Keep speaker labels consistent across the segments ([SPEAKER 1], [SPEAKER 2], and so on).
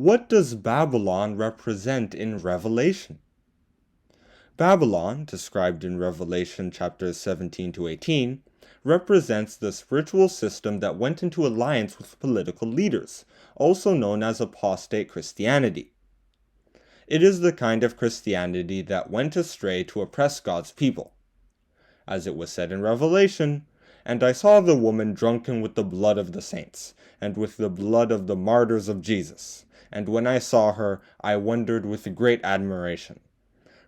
[SPEAKER 1] What does Babylon represent in Revelation? Babylon, described in Revelation chapters 17 to 18, represents the spiritual system that went into alliance with political leaders, also known as apostate Christianity. It is the kind of Christianity that went astray to oppress God's people. As it was said in Revelation, "And I saw the woman drunken with the blood of the saints, and with the blood of the martyrs of Jesus. And when I saw her, I wondered with great admiration."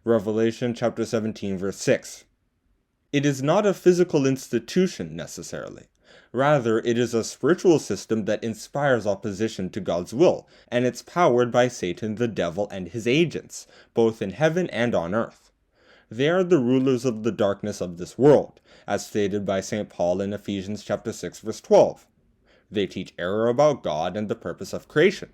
[SPEAKER 1] Revelation chapter 17, verse 6. It is not a physical institution necessarily. Rather, it is a spiritual system that inspires opposition to God's will, and it's powered by Satan, the devil, and his agents, both in heaven and on earth. They are the rulers of the darkness of this world, as stated by St. Paul in Ephesians chapter 6, verse 12. They teach error about God and the purpose of creation.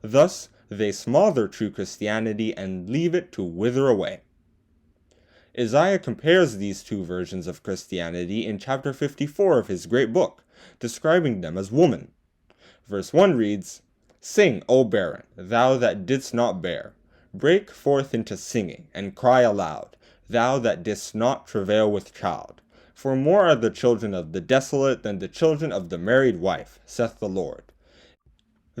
[SPEAKER 1] Thus, they smother true Christianity and leave it to wither away. Isaiah compares these two versions of Christianity in chapter 54 of his great book, describing them as woman. Verse 1 reads, "Sing, O barren, thou that didst not bear. Break forth into singing, and cry aloud, thou that didst not travail with child. For more are the children of the desolate than the children of the married wife, saith the Lord."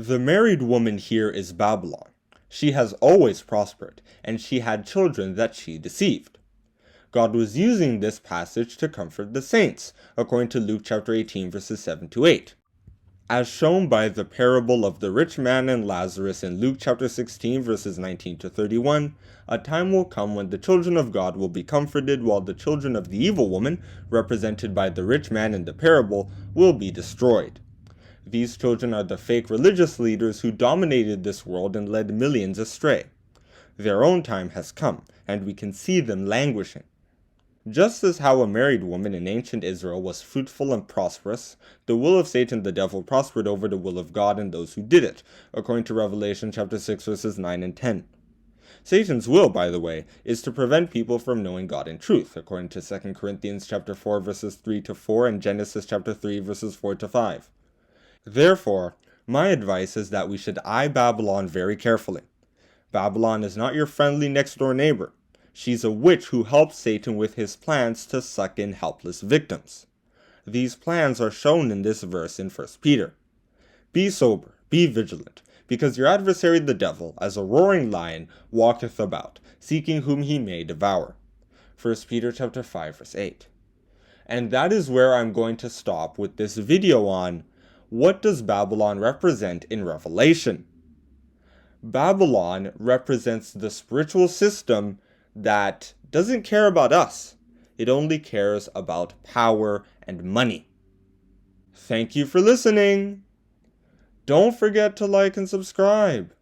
[SPEAKER 1] The married woman here is Babylon. She has always prospered, and she had children that she deceived. God was using this passage to comfort the saints, according to Luke chapter 18, verses 7 to 8. As shown by the parable of the rich man and Lazarus in Luke chapter 16, verses 19 to 31, a time will come when the children of God will be comforted, while the children of the evil woman, represented by the rich man in the parable, will be destroyed. These children are the fake religious leaders who dominated this world and led millions astray. Their own time has come, and we can see them languishing. Just as how a married woman in ancient Israel was fruitful and prosperous, the will of Satan the devil prospered over the will of God and those who did it, according to Revelation chapter 6 verses 9 and 10. Satan's will, by the way, is to prevent people from knowing God in truth, according to 2 Corinthians chapter 4 verses 3 to 4 and Genesis chapter 3 verses 4 to 5. Therefore, my advice is that we should eye Babylon very carefully. Babylon is not your friendly next-door neighbor. She's a witch who helps Satan with his plans to suck in helpless victims. These plans are shown in this verse in 1 Peter. "Be sober, be vigilant, because your adversary the devil, as a roaring lion, walketh about, seeking whom he may devour." 1 Peter chapter 5, verse 8. And that is where I'm going to stop with this video on what does Babylon represent in Revelation. Babylon represents the spiritual system that doesn't care about us. It only cares about power and money. Thank you for listening. Don't forget to like and subscribe.